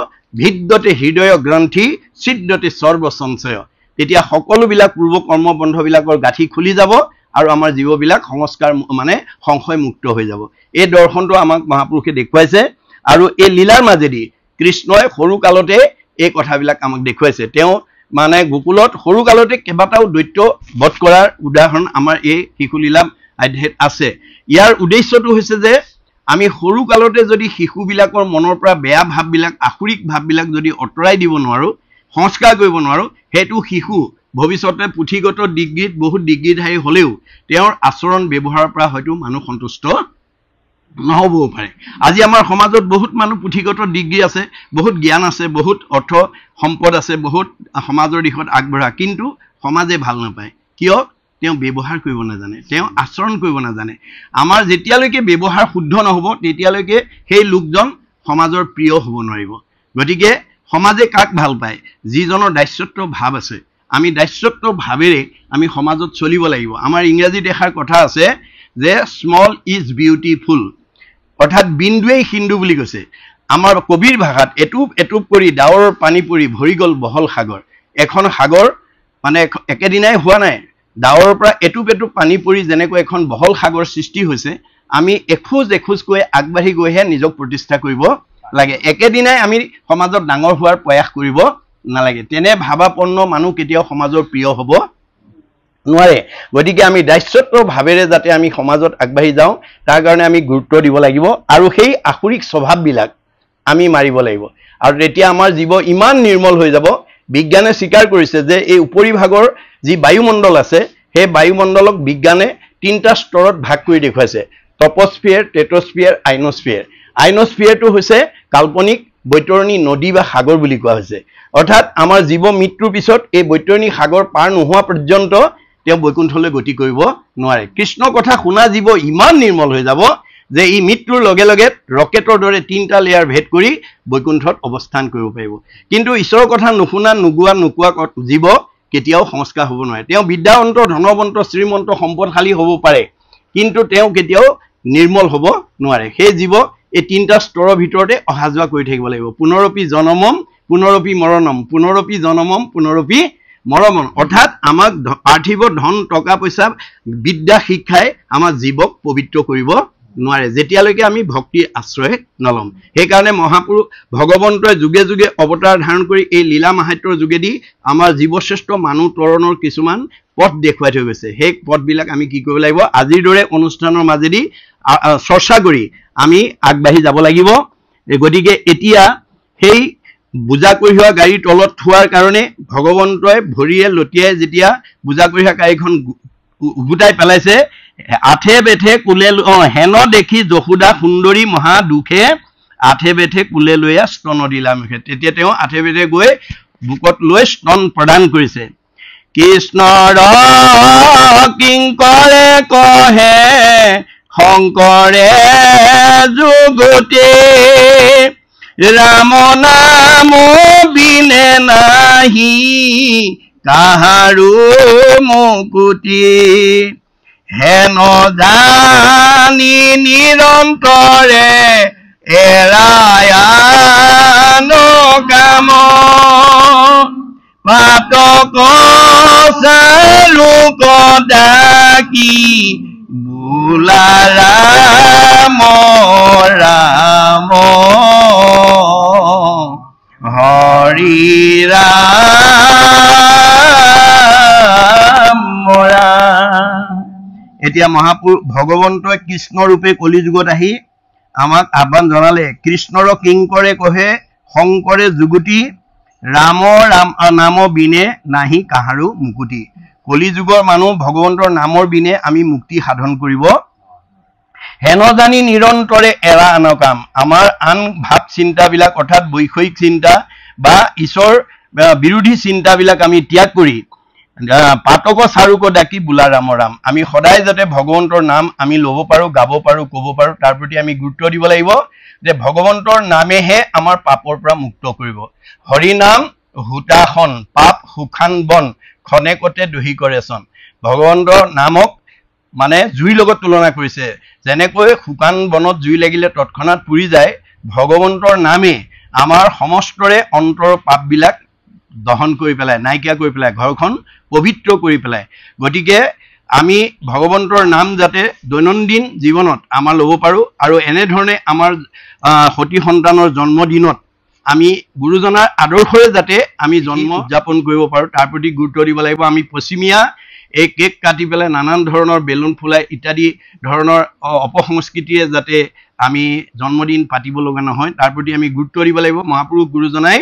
ভিদ্যতে হৃদয় গ্ৰন্থি ছিদ্যতে সৰ্ব সঞ্চয়, তেতিয়া সকলোবিলাক পূৰ্ব কৰ্মবন্ধবিলাকৰ গাঁঠি খুলি যাব আৰু আমাৰ জীৱবিলাক সংস্কাৰ মানে সংশয় মুক্ত হৈ যাব। এই দৰ্শনটো আমাক মহাপুৰুষে দেখুৱাইছে আৰু এই লীলাৰ মাজেদি কৃষ্ণই সৰু কালতে এই কথাবিলাক আমাক দেখুৱাইছে। তেওঁ মানে গোকুলত সৰু কালতে কেইবাটাও দৈত্য বধ কৰাৰ উদাহৰণ আমাৰ এই শিশুলীলা অধ্যায়ত আছে। ইয়াৰ উদ্দেশ্যটো হৈছে যে আমি সৰু কালতে যদি শিশুবিলাকৰ মনৰ পৰা বেয়া ভাৱবিলাক আসুৰিক ভাৱবিলাক যদি আঁতৰাই দিব নোৱাৰোঁ, সংস্কাৰ কৰিব নোৱাৰোঁ, সেইটো শিশু ভৱিষ্যতে পুথিগত ডিগ্ৰীত বহুত ডিগ্ৰীধাৰী হ'লেও তেওঁৰ আচৰণ ব্যৱহাৰৰ পৰা হয়তো মানুহ সন্তুষ্ট নহ'বও পাৰে। আজি আমাৰ সমাজত বহুত মানুহ পুথিগত ডিগ্ৰী আছে, বহুত জ্ঞান আছে, বহুত অৰ্থ সম্পদ আছে, বহুত সমাজৰ দিশত আগবঢ়া, কিন্তু সমাজে ভাল নাপায়। কিয়? তেওঁ ব্যৱহাৰ কৰিব নাজানে, তেওঁ আচৰণ কৰিব নাজানে। আমাৰ যেতিয়ালৈকে ব্যৱহাৰ শুদ্ধ নহ'ব তেতিয়ালৈকে সেই লোকজন সমাজৰ প্ৰিয় হ'ব নোৱাৰিব। গতিকে সমাজে কাক ভাল পায়? যিজনৰ দাস্যত্ব ভাৱ আছে। আমি দাস্যত্ব ভাৱেৰে আমি সমাজত চলিব লাগিব। আমাৰ ইংৰাজীত এষাৰ কথা আছে যে স্মল ইজ বিউটিফুল, অৰ্থাৎ বিন্দুৱেই সিন্ধু বুলি কৈছে। আমাৰ কবিৰ ভাষাত এটুপ এটুপ কৰি ডাৱৰৰ পানী পৰি ভৰি গ'ল বহল সাগৰ। এখন সাগৰ মানে একেদিনাই হোৱা নাই, ডাৱৰৰ পৰা এটুপ এটুপ পানী পৰি যেনেকৈ এখন বহল সাগৰ সৃষ্টি হৈছে, আমি এখোজ এখোজকৈ আগবাঢ়ি গৈহে নিজক প্ৰতিষ্ঠা কৰিব লাগে। একেদিনাই আমি সমাজত ডাঙৰ হোৱাৰ প্ৰয়াস কৰিব নালাগে। তেনে ভাৱাপন্ন মানুহ কেতিয়াও সমাজৰ প্ৰিয় হ'ব নোৱাৰে। গতিকে আমি দাস্যত্ব ভাৱেৰে যাতে আমি সমাজত আগবাঢ়ি যাওঁ তাৰ কাৰণে আমি গুৰুত্ব দিব লাগিব আৰু সেই আসুৰিক স্বভাৱবিলাক আমি মাৰিব লাগিব। আৰু তেতিয়া আমাৰ জীৱ ইমান নিৰ্মল হৈ যাব। বিজ্ঞানে স্বীকাৰ কৰিছে যে এই উপৰিভাগৰ যি বায়ুমণ্ডল আছে সেই বায়ুমণ্ডলক বিজ্ঞানে 3টা স্তৰত ভাগ কৰি দেখুৱাইছে: টপস্ফিয়াৰ, টেট্ৰস্ফিয়াৰ, আইনস্ফিয়াৰ। আইনস্ফিয়াৰটো হৈছে কাল্পনিক বৈতৰণী নদী বা সাগৰ বুলি কোৱা হৈছে। অৰ্থাৎ আমাৰ জীৱ মৃত্যুৰ পিছত এই বৈতৰণী সাগৰ পাৰ নোহোৱা পৰ্যন্ত তেওঁ বৈকুণ্ঠলৈ গতি কৰিব নোৱাৰে। কৃষ্ণ কথা শুনা জীৱ ইমান নিৰ্মল হৈ যাব যে ই মৃত্যুৰ লগে লগে ৰকেটৰ দৰে 3টা লেয়াৰ ভেদ কৰি বৈকুণ্ঠত অৱস্থান কৰিব পাৰিব। কিন্তু ঈশ্বৰৰ কথা নুশুনা নোকোৱা জীৱ কেতিয়াও সংস্কাৰ হ'ব নোৱাৰে। তেওঁ বিদ্যাৱন্ত, ধনৱন্ত, শ্ৰীমন্ত, সম্পদশালী হ'ব পাৰে, কিন্তু তেওঁ কেতিয়াও নিৰ্মল হ'ব নোৱাৰে। সেই জীৱ এই 3টা স্তৰৰ ভিতৰতে অহা যোৱা কৰি থাকিব লাগিব। পুনৰপি জনমম পুনৰপি মৰণম, পুনৰপি জনমম পুনৰপি মৰমম। অৰ্থাৎ আমাক পাৰ্থিৱ ধন, টকা পইচা, বিদ্যা, শিক্ষাই আমাৰ জীৱক পবিত্ৰ কৰিব নোৱাৰে যেতিয়ালৈকে আমি ভক্তিৰ আশ্ৰয় নলম। সেইকাৰণে মহাপুৰুষ ভগৱন্তই যুগে যুগে অৱতাৰ ধাৰণ কৰি এই লীলা মাহাত্যৰ যোগেদি আমাৰ জীৱশ্ৰেষ্ঠ মানুহ তৰণৰ কিছুমান পথ দেখুৱাই থৈ গৈছে। সেই পথবিলাক আমি কি কৰিব লাগিব? আজিৰ দৰে অনুষ্ঠানৰ মাজেদি চৰ্চা কৰি আমি আগবাঢ়ি যাব লাগিব। গতিকে এতিয়া সেই বোজা কঢ়িওৱা গাড়ীৰ তলত থোৱাৰ কাৰণে ভগৱন্তই ভৰিয়ে লটিয়াই যেতিয়া বোজা কঢ়িওৱা গাড়ীখন উভুটাই পেলাইছে, আঠে বেঠে কুলে হেন দেখি যশোদা সুন্দৰী মহা দুখে, আঠে বেঠে কুলে লৈয়া স্তন দিলা মুখে। তেতিয়া তেওঁ আঠে বেঠে গৈ বুকত লৈ স্তন প্ৰদান কৰিছে। কৃষ্ণৰ কিংকৰে কহে শংকৰে যুগতে, ৰাম নাম বিনে নাহি কাহাৰো মুকুতি, হেন জানি নিৰন্তৰে এৰায়ান কাম, পাতক চালুক ডাকি বোলা ৰাম ৰাম হৰি ৰাম ৰাম। এতিয়া মহাপুৰুষ ভগৱন্তই কৃষ্ণ ৰূপে কলিযুগত আহি আমাক আহ্বান জনালে। কৃষ্ণৰ কিংকৰে কহে শংকৰে যুগতি, ৰাম ৰাম নাম বিনে নাহি কাহাৰো মুকুতি। কলিযুগৰ মানুহ ভগৱন্তৰ নামৰ বিনে আমি মুক্তি সাধন কৰিব। হেন জানি নিৰন্তৰে এৰা আন কাম। আমাৰ আন ভাৱ চিন্তাবিলাক অৰ্থাৎ বৈষয়িক চিন্তা বা ঈশ্বৰ বিৰোধী চিন্তাবিলাক আমি ত্যাগ কৰি পাতক চাৰুক ডাকি বোলা ৰাম ৰাম। আমি সদায় যাতে ভগৱন্তৰ নাম আমি ল'ব পাৰোঁ, গাব পাৰোঁ, ক'ব পাৰোঁ, তাৰ প্ৰতি আমি গুৰুত্ব দিব লাগিব যে ভগৱন্তৰ নামেহে আমাৰ পাপৰ পৰা মুক্ত কৰিব। হৰি নাম হুতাসন, পাপ সুখান বন, খনেকতে দহি কৰে চন। ভগৱন্তৰ নামক মানে জুইৰ লগত তুলনা কৰিছে। যেনেকৈ শুকান বনত জুই লাগিলে তৎক্ষণাৎ পুৰি যায়, ভগৱন্তৰ নামে আমাৰ সমস্তৰে অন্তৰৰ পাপবিলাক দহন কৰি পেলাই, নাইকিয়া কৰি পেলাই, ঘৰখন পবিত্ৰ কৰি পেলাই। গতিকে আমি ভগৱন্তৰ নাম যাতে দৈনন্দিন জীৱনত আমাৰ ল'ব পাৰোঁ আৰু এনেধৰণে আমাৰ সতি সন্তানৰ জন্মদিনত আমি গুৰুজনাৰ আদৰ্শৰে যাতে আমি জন্ম উদযাপন কৰিব পাৰোঁ তাৰ প্ৰতি গুৰুত্ব দিব লাগিব। আমি পশ্চিমীয়া এই কেক কাটি পেলাই নানান ধৰণৰ বেলুন ফুলাই ইত্যাদি ধৰণৰ অপসংস্কৃতিৰে যাতে আমি জন্মদিন পাতিব লগা নহয় তাৰ প্ৰতি আমি গুৰুত্ব দিব লাগিব। মহাপুৰুষ গুৰুজনাই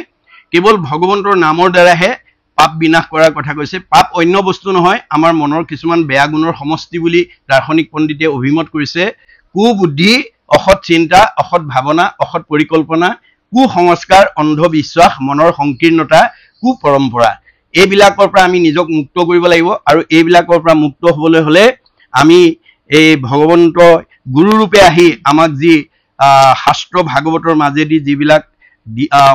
কেৱল ভগৱন্তৰ নামৰ দ্বাৰাহে পাপ বিনাশ কৰাৰ কথা কৈছে। পাপ অন্য বস্তু নহয়, আমাৰ মনৰ কিছুমান বেয়া গুণৰ সমষ্টি বুলি দাৰ্শনিক পণ্ডিতে অভিমত কৰিছে। কুবুদ্ধি, অসৎ চিন্তা, অসৎ ভাৱনা, অসৎ পৰিকল্পনা, কুসংস্কাৰ, অন্ধবিশ্বাস, মনৰ সংকীৰ্ণতা, কুপৰম্পৰা, এইবিলাকৰ পৰা আমি নিজক মুক্ত কৰিব লাগিব আৰু এইবিলাকৰ পৰা মুক্ত হ'বলৈ হ'লে আমি এই ভগৱন্ত গুৰুৰূপে আহি আমাক যি শাস্ত্ৰ ভাগৱতৰ মাজেদি যিবিলাক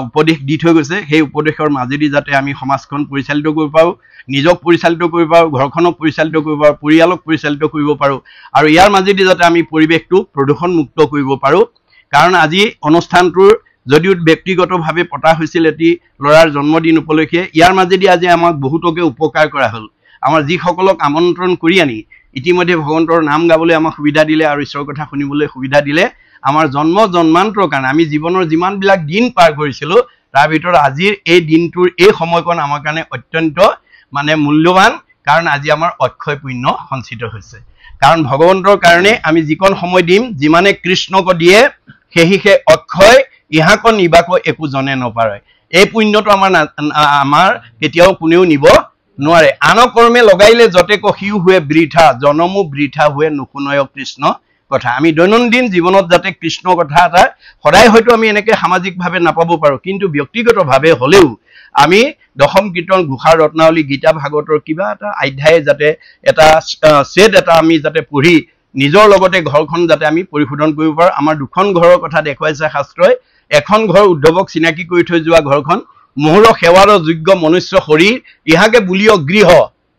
উপদেশ দি থৈ গৈছে সেই উপদেশৰ মাজেদি যাতে আমি সমাজখন পৰিচালিত কৰিব পাৰোঁ নিজক পৰিচালিত কৰিব পাৰোঁ ঘৰখনক পৰিচালিত কৰিব পাৰোঁ পৰিয়ালক পৰিচালিত কৰিব পাৰোঁ আৰু ইয়াৰ মাজেদি যাতে আমি পৰিৱেশটো প্ৰদূষণমুক্ত কৰিব পাৰোঁ কাৰণ আজি অনুষ্ঠানটোৰ যদিও ব্যক্তিগতভাৱে পতা হৈছিল এটি ল'ৰাৰ জন্মদিন উপলক্ষে ইয়াৰ মাজেদি আজি আমাক বহুতকে উপকাৰ কৰা হ'ল আমাৰ যিসকলক আমন্ত্ৰণ কৰি আনি ইতিমধ্যে ভগৱন্তৰ নাম গাবলৈ আমাক সুবিধা দিলে আৰু ঈশ্বৰৰ কথা শুনিবলৈ সুবিধা দিলে আমাৰ জন্মান্তৰ কাৰণে আমি জীৱনৰ যিমানবিলাক দিন পাৰ কৰিছিলোঁ তাৰ ভিতৰত আজিৰ এই দিনটোৰ এই সময়কণ আমাৰ কাৰণে অত্যন্ত মানে মূল্যৱান কাৰণ আজি আমাৰ অক্ষয় পুণ্য সঞ্চিত হৈছে কাৰণ ভগৱন্তৰ কাৰণে আমি যিকণ সময় দিম যিমানে কৃষ্ণক দিয়ে সেই অক্ষয় ইহাক নিবাক একো জনে নপাৰে এই পুণ্যটো আমাৰ কেতিয়াও কোনেও নিব নোৱাৰে আন কৰ্মে লগাইলে যতেক সিও हुए বৃথা জনমো বৃথা हुए নুশুনয় কৃষ্ণ কথা আমি দৈনন্দিন জীৱনত যাতে কৃষ্ণ কথা এটা সদায় হয়তো আমি এনেকৈ সামাজিকভাৱে নাপাব পাৰোঁ কিন্তু ব্যক্তিগতভাৱে হ'লেও আমি দশম কীৰ্তন ঘোষা ৰত্নাৱলী গীতা ভাগৱতৰ কিবা এটা অধ্যায় যাতে এটা ছেদ এটা আমি যাতে পঢ়ি নিজৰ লগতে ঘৰখন যাতে আমি পৰিশোধন কৰিব পাৰোঁ আমাৰ দুখন ঘৰৰ কথা দেখুৱাইছে শাস্ত্ৰই এখন ঘৰ উদ্ধৱক চিনাকি কৰি থৈ যোৱা ঘৰখন মোহৰ সেৱাৰ যোগ্য মনুষ্য শৰীৰ ইহাকে বুলিও গৃহ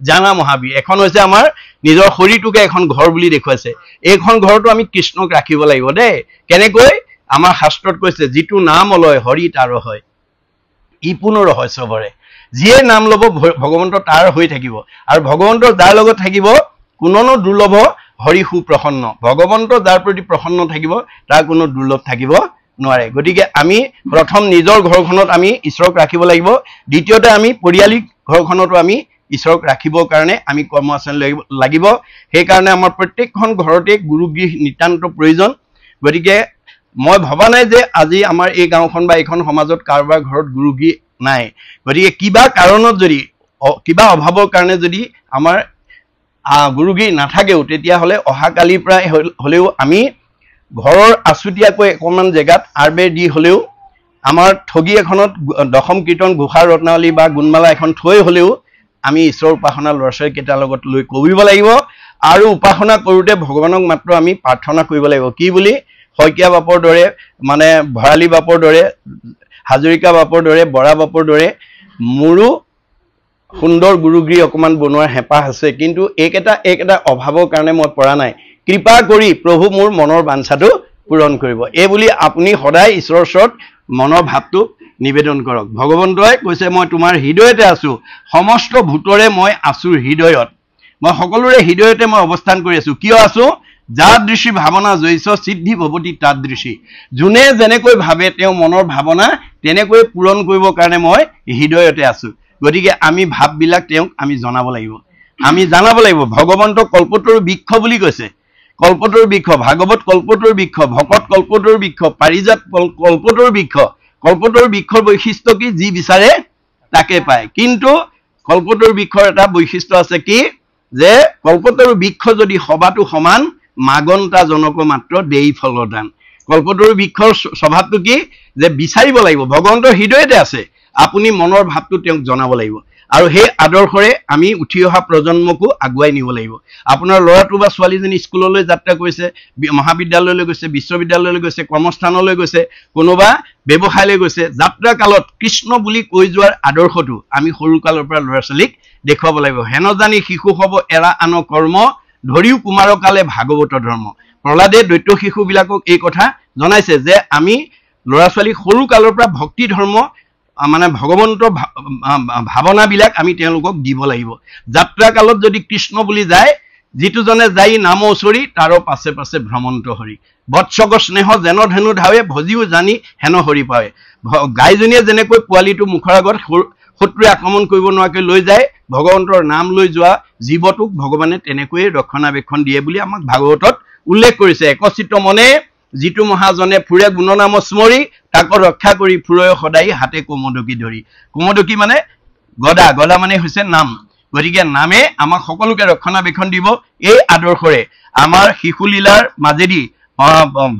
জানা মহাবীৰ এখন হৈছে আমাৰ নিজৰ শৰীৰটোকে এখন ঘৰ বুলি দেখুৱাইছে এইখন ঘৰটো আমি কৃষ্ণক ৰাখিব লাগিব দেই কেনেকৈ আমাৰ শাস্ত্ৰত কৈছে যিটো নাম লয় হৰি তাৰ হয় ই পুনৰ হয় চবৰে যিয়ে নাম ল'ব ভগৱন্ত তাৰ হৈ থাকিব আৰু ভগৱন্ত যাৰ লগত থাকিব কোনোনো দুৰ্লভ হৰি সুপ্ৰসন্ন ভগৱন্ত যাৰ প্ৰতি প্ৰসন্ন থাকিব তাৰ কোনো দুৰ্লভ থাকিব নোৱাৰে গতিকে আমি প্ৰথম নিজৰ ঘৰখনত আমি ঈশ্বৰক ৰাখিব লাগিব দ্বিতীয়তে আমি পৰিয়ালিক ঘৰখনতো আমি ঈশ্বৰক ৰাখিবৰ কাৰণে আমি কৰ্ম আচৰণ লাগিব সেই কাৰণে আমাৰ প্ৰত্যেকখন ঘৰতে গুৰুগৃহ নিতান্ত প্ৰয়োজন গতিকে মই ভবা নাই যে আজি আমাৰ এই গাঁওখন বা এইখন সমাজত কাৰোবাৰ ঘৰত গুৰুগৃহ নাই গতিকে কিবা কাৰণত যদি কিবা অভাৱৰ কাৰণে যদি আমাৰ গুৰুগৃহ নাথাকেও তেতিয়াহ'লে অহাকালিৰ পৰা হ'লেও আমি ঘৰৰ আছুতীয়াকৈ অকণমান জেগাত আৰবেৰ দি হ'লেও আমাৰ ঠগী এখনত দশম কীৰ্তন ঘোষা ৰত্নাৱলী বা গুণমালা এখন থৈ হ'লেও আমি ঈশ্বৰ উপাসনা ল'ৰা ছোৱালীকেইটাৰ লগত লৈ কৰিব লাগিব আৰু উপাসনা কৰোঁতে ভগৱানক মাত্ৰ আমি প্ৰাৰ্থনা কৰিব লাগিব কি বুলি শইকীয়া বাপৰ দৰে মানে ভৰালী বাপৰ দৰে হাজৰিকা বাপৰ দৰে বৰা বাপৰ দৰে মোৰো সুন্দৰ গুৰুগৃহ অকণমান বনোৱাৰ হেঁপাহ আছে কিন্তু এইকেইটা অভাৱৰ কাৰণে মই পৰা নাই কৃপা কৰি প্ৰভু মোৰ মনৰ বাঞ্ছাটো পূৰণ কৰিব এই বুলি আপুনি সদায় ঈশ্বৰৰ ওচৰত মনৰ ভাৱটো নিবেদন কৰক ভগৱন্তই কৈছে মই তোমাৰ হৃদয়তে আছোঁ সমস্ত ভূতৰে মই আছোঁ হৃদয়ত মই সকলোৰে হৃদয়তে মই অৱস্থান কৰি আছোঁ কিয় আছোঁ যাদৃশী ভাৱনা জৈছ সিদ্ধি ভৱতী তাদৃশী যোনে যেনেকৈ ভাবে তেওঁ মনৰ ভাৱনা তেনেকৈ পূৰণ কৰিবৰ কাৰণে মই হৃদয়তে আছোঁ গতিকে আমি ভাৱবিলাক তেওঁক আমি জনাব লাগিব আমি জানাব লাগিব ভগৱন্ত কল্পতৰু বৃক্ষ বুলি কৈছে কল্পতৰু বৃক্ষ ভাগৱত কল্পতৰু বৃক্ষ ভকত কল্পতৰু বৃক্ষ পাৰিজাত কল্পতৰু বৃক্ষ কল্পতৰু বৃক্ষৰ বৈশিষ্ট্য কি যি বিচাৰে তাকে পায় কিন্তু কল্পতৰু বৃক্ষৰ এটা বৈশিষ্ট্য আছে কি যে কল্পতৰু বৃক্ষ যদি সবাটো সমান মাগন্তা জনক মাত্ৰ দেই ফলদান কল্পতৰু বৃক্ষৰ স্বভাৱটো কি যে বিচাৰিব লাগিব ভগৱন্তৰ হৃদয়তে আছে আপুনি মনৰ ভাৱটো তেওঁক জনাব লাগিব আৰু সেই আদৰ্শৰে আমি উঠি অহা প্ৰজন্মকো আগুৱাই নিব লাগিব আপোনাৰ ল'ৰাটো বা ছোৱালীজনী স্কুললৈ যাত্ৰা কৰিছে মহাবিদ্যালয়লৈ গৈছে বিশ্ববিদ্যালয়লৈ গৈছে কৰ্মস্থানলৈ গৈছে কোনোবা ব্যৱসায়লৈ গৈছে যাত্ৰা কালত কৃষ্ণ বুলি কৈ যোৱাৰ আদৰ্শটো আমি সৰু কালৰ পৰা ল'ৰা ছোৱালীক দেখুৱাব লাগিব হেন জানি শিশু হ'ব এৰা আন কৰ্ম ধৰিও কুমাৰকালে ভাগৱত ধৰ্ম প্ৰহ্লাদে দৈত্য শিশুবিলাকক এই কথা জনাইছে যে আমি ল'ৰা ছোৱালীক সৰু কালৰ পৰা ভক্তি ধৰ্ম মানে ভগৱন্তৰ ভাৱনাবিলাক আমি তেওঁলোকক দিব লাগিব যাত্ৰা কালত যদি কৃষ্ণ বুলি যায় যিটো জনে যাই নাম ওচৰি তাৰ পাছে পাছে ভ্ৰমন্ত হৰি বৎসক স্নেহ যেন ধেনু ধাৱে ভজিও জানি হেন হৰি পাৱে গাইজনীয়ে যেনেকৈ পোৱালিটো মুখৰ আগত শত্ৰুৱে আক্ৰমণ কৰিব নোৱাৰাকৈ লৈ যায় ভগৱন্তৰ নাম লৈ যোৱা জীৱটোক ভগৱানে তেনেকৈয়ে ৰক্ষণাবেক্ষণ দিয়ে বুলি আমাক ভাগৱতত উল্লেখ কৰিছে একচিত্ত মনে যিটো মহাজনে ফুৰে গুণনাম স্মৰি তাক ৰক্ষা কৰি ফুৰয় সদায় হাতে কোমদকি ধৰি কোমদকি মানে গদা গদা মানে হৈছে নাম গতিকে নামে আমাক সকলোকে ৰক্ষণাবেক্ষণ দিব এই আদৰ্শৰে আমাৰ শিশুলীলাৰ মাজেদি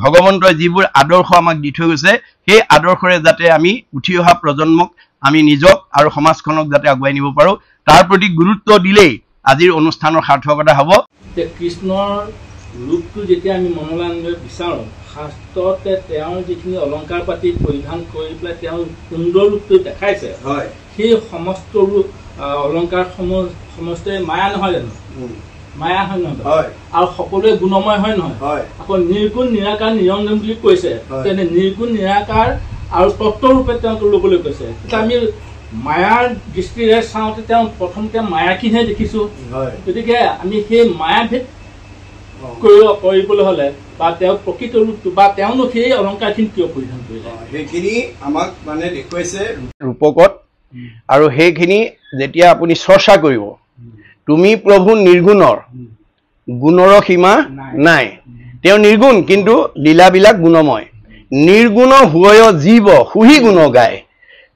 ভগৱন্তই যিবোৰ আদৰ্শ আমাক দি থৈ গৈছে সেই আদৰ্শৰে যাতে আমি উঠি অহা প্ৰজন্মক আমি নিজক আৰু সমাজখনক যাতে আগুৱাই নিব পাৰোঁ তাৰ প্ৰতি গুৰুত্ব দিলেই আজিৰ অনুষ্ঠানৰ সাৰ্থকতা হ'ব। কৃষ্ণৰ ৰূপটো যেতিয়া আমি মনলৈ আনিব বিচাৰোঁ, শাস্ত্ৰতে তেওঁৰ যিখিনি অলংকাৰ পাতি পৰিধান কৰি পেলাই তেওঁ সুন্দৰ ৰূপটো দেখাইছে, সেই সমস্ত ৰূপ অলংকাৰসমূহ সমস্তই মায়া নহয় জানো? মায়া হয় নহয়? আৰু সকলোৱে গুণময় হয় নহয়? আকৌ নিৰ্গুণ নিৰাকাৰ নিৰঞ্জন বুলি কৈছে, তেনে নিৰ্গুণ নিৰাকাৰ আৰু তত্ত্বৰূপে তেওঁক ল'বলৈ কৈছে। আমি মায়াৰ দৃষ্টিৰে চাওঁতে তেওঁ প্ৰথমতে মায়াখিনিহে দেখিছোঁ। গতিকে আমি সেই মায়াভেদ কৰিবলৈ হ'লে বা তেওঁৰ প্ৰকৃত ৰূপটো বা তেওঁনো সেই অলংকাৰখিনি কিয় পৰিধান কৰিলে, সেইখিনি আমাক মানে দেখুৱাইছে ৰূপকত। আৰু সেইখিনি যেতিয়া আপুনি চৰ্চা কৰিব, তুমি প্ৰভু নিৰ্গুণৰ, গুণৰ সীমা নাই। তেওঁ নিৰ্গুণ কিন্তু লীলাবিলাক গুণময়। নিৰ্গুণ হুয় জীৱ সুহি গুণ গায়।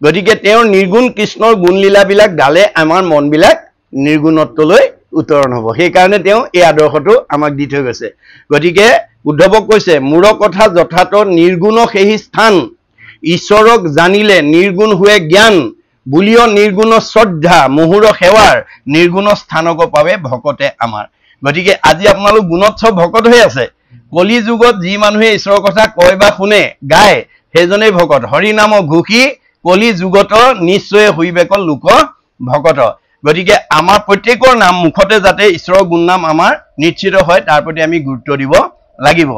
গতিকে তেওঁৰ নিৰ্গুণ কৃষ্ণৰ গুণলীলাবিলাক গালে আমাৰ মনবিলাক নিৰ্গুণত্বলৈ উত্তৰণ হ'ব। সেইকাৰণে তেওঁ এই আদৰ্শটো আমাক দি থৈ গৈছে। গতিকে উদ্ধৱক কৈছে, মোৰ কথা যথাৰ্থ নিৰ্গুণ সেই স্থান, ঈশ্বৰক জানিলে নিৰ্গুণ হুৱে জ্ঞান, বুলিও নিৰ্গুণ শ্ৰদ্ধা, মহুৰ সেৱাৰ নিৰ্গুণ স্থানক পাবে ভকতে আমাৰ। গতিকে আজি আপোনালোক গুণোৎসৱ ভকত হৈ আছে। কলি যুগত যি মানুহে ঈশ্বৰৰ কথা কয় বা শুনে গায় সেইজনেই ভকত। হৰি নাম ঘোষি কলি যুগত নিশ্চয় হুইবেক লোক ভকত। গতিকে আমাৰ প্ৰত্যেকৰ নাম মুখতে যাতে ঈশ্বৰৰ গুণনাম আমাৰ নিশ্চিত হয় তাৰ প্ৰতি আমি গুৰুত্ব দিব লাগিব।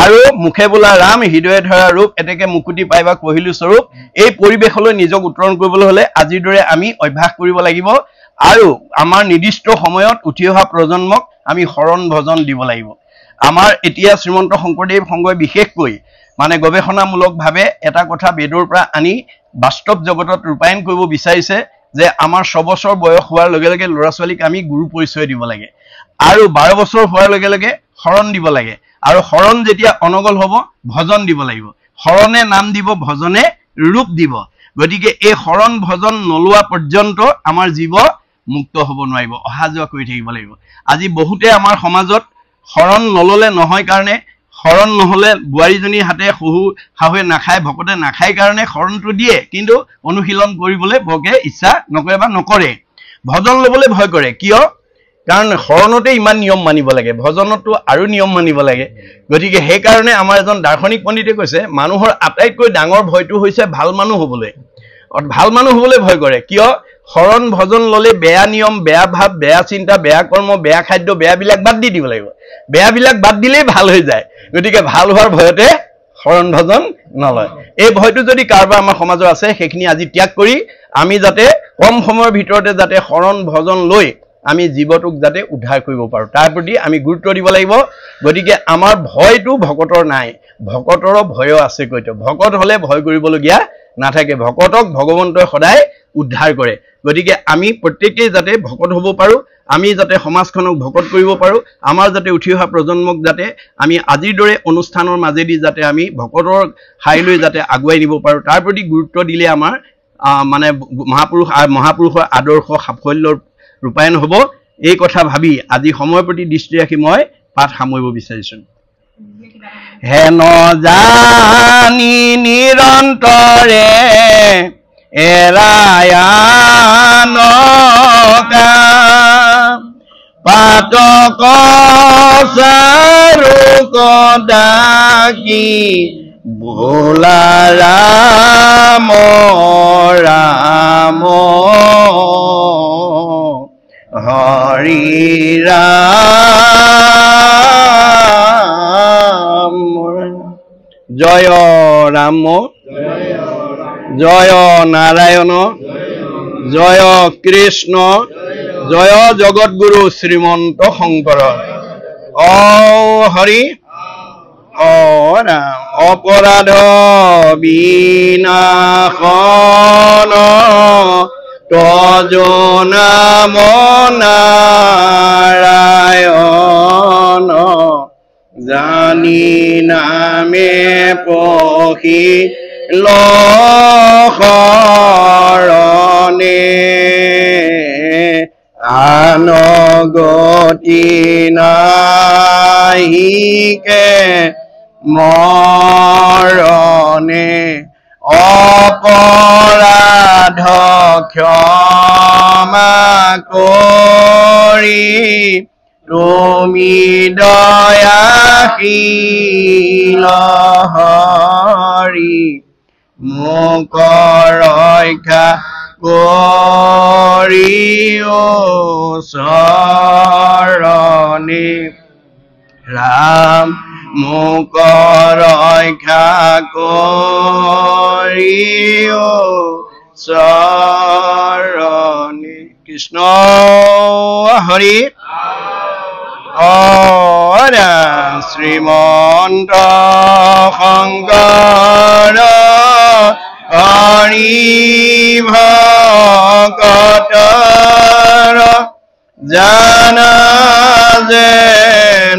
আৰু মুখে বোলা ৰাম, হৃদয়ে ধৰা ৰূপ, এতেকে মুকুতি পাইবা কহিলো স্বৰূপ। এই পৰিৱেশলৈ নিজক উত্তৰণ কৰিবলৈ হ'লে আজিৰ দৰে আমি অভ্যাস কৰিব লাগিব। আৰু আমাৰ নিৰ্দিষ্ট সময়ত উঠি অহা প্ৰজন্মক আমি শৰণ ভজন দিব লাগিব। আমাৰ এতিয়া শ্ৰীমন্ত শংকৰদেৱ সংঘই বিশেষকৈ মানে গৱেষণামূলকভাৱে এটা কথা বেদৰ পৰা আনি বাস্তৱ জগতত ৰূপায়ণ কৰিব বিচাৰিছে যে আমাৰ 6 বছৰ বয়স হোৱাৰ লগে লগে ল'ৰা ছোৱালীক আমি গুৰু পৰিচয় দিব লাগে, আৰু 12 বছৰ হোৱাৰ লগে লগে শৰণ দিব লাগে, আৰু শৰণ যেতিয়া অনগল হ'ব ভজন দিব লাগিব। শৰণে নাম দিব, ভজনে ৰূপ দিব। গতিকে এই শৰণ ভজন নলোৱা পৰ্যন্ত আমাৰ জীৱ মুক্ত হ'ব নোৱাৰিব, অহা যোৱা কৰি থাকিব লাগিব। আজি বহুতে আমাৰ সমাজত শৰণ নললে নহয় কাৰণে, শৰণ নহ'লে বোৱাৰীজনীৰ হাতে শাহুৱে নাখায়, ভকতে নাখায় কাৰণে শৰণটো দিয়ে, কিন্তু অনুশীলন কৰিবলৈ ভকে ইচ্ছা নকৰে বা নকৰে। ভজন ল'বলৈ ভয় কৰে। কিয়? কাৰণ শৰণতে ইমান নিয়ম মানিব লাগে, ভজনতো আৰু নিয়ম মানিব লাগে। গতিকে সেইকাৰণে আমাৰ এজন দাৰ্শনিক পণ্ডিতে কৈছে, মানুহৰ আটাইতকৈ ডাঙৰ ভয়টো হৈছে ভাল মানুহ হ'বলৈ। ভাল মানুহ হ'বলৈ ভয় কৰে। কিয়? শৰণ ভজন ল'লে বেয়া নিয়ম, বেয়া ভাৱ, বেয়া চিন্তা, বেয়া কৰ্ম, বেয়া খাদ্য, বেয়াবিলাক বাদ দি দিব লাগিব। বেয়াবিলাক বাদ দিলেই ভাল হৈ যায়। গতিকে ভাল হোৱাৰ ভয়তে শৰণ ভজন নলয়। এই ভয়টো যদি কাৰোবাৰ আমাৰ সমাজৰ আছে, সেইখিনি আজি ত্যাগ কৰি আমি যাতে কম সময়ৰ ভিতৰতে যাতে শৰণ ভজন লৈ আমি জীৱটোক যাতে উদ্ধাৰ কৰিব পাৰোঁ তাৰ প্ৰতি আমি গুৰুত্ব দিব লাগিব। গতিকে আমাৰ ভয়টো ভকতৰ নাই, ভকতৰ ভয় আছে কৈত। ভকত হ'লে ভয় কৰিবলগীয়া নাথাকে। ভকতক ভগৱন্তই সদায় উদ্ধাৰ কৰে। গতিকে আমি প্ৰত্যেকেই যাতে ভকত হ'ব পাৰোঁ, আমি যাতে সমাজখনক ভকত কৰিব পাৰোঁ, আমাৰ যাতে উঠি অহা প্ৰজন্মক যাতে আমি আজিৰ দৰে অনুষ্ঠানৰ মাজেদি যাতে আমি ভকতৰ ঠাইলৈ যাতে আগুৱাই নিব পাৰোঁ তাৰ প্ৰতি গুৰুত্ব দিলে আমাৰ মানে মহাপুৰুষৰ আদৰ্শ সাফল্যৰ ৰূপায়ণ হ'ব। এই কথা ভাবি আজি সময়ৰ প্ৰতি দৃষ্টি ৰাখি মই পাঠ সামৰিব বিচাৰিছোঁ। হেন জানি নিৰন্তৰে এৰায়ানকা পাতক চাৰুক ডাকি বোলা ৰাম ৰাম হৰি ৰাম। জয় ৰাম, জয় নাৰায়ণ, জয় কৃষ্ণ, জয় জগৎগুৰু শ্ৰীমন্ত শংকৰ। অ হৰি অ ৰাম। অপৰাধ বিনাশন তজ নাম নাৰায়ণ, জানি নামে পখি শৰণে আন গতি নাহিকে মৰণে। অপৰাধ ক্ষমা কৰি তুমি দয়াশীল হৰি মোক ৰক্ষা কৰি চৰণে ৰাম মোক ৰক্ষা কৰি চৰণে কৃষ্ণ হৰি শ্ৰীমন্ত শংকৰ হৰি ভকতৰ জানা যে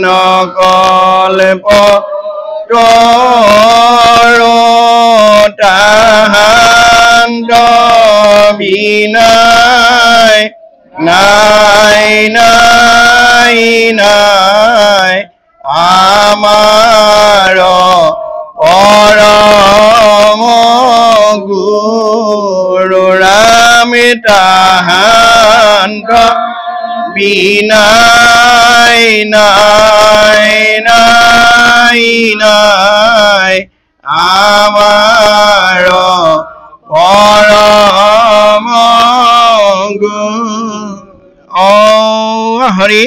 নকল্প তাহান্ত বিনাই নাই নাই নাই আমাৰ পৰম গুৰু ৰাম তাহান্ত বিনাই নাই নাই নাই আমাৰ পৰম গুৰু হৰি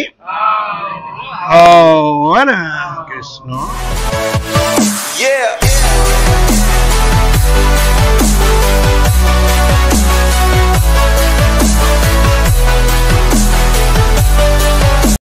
কৃষ্ণ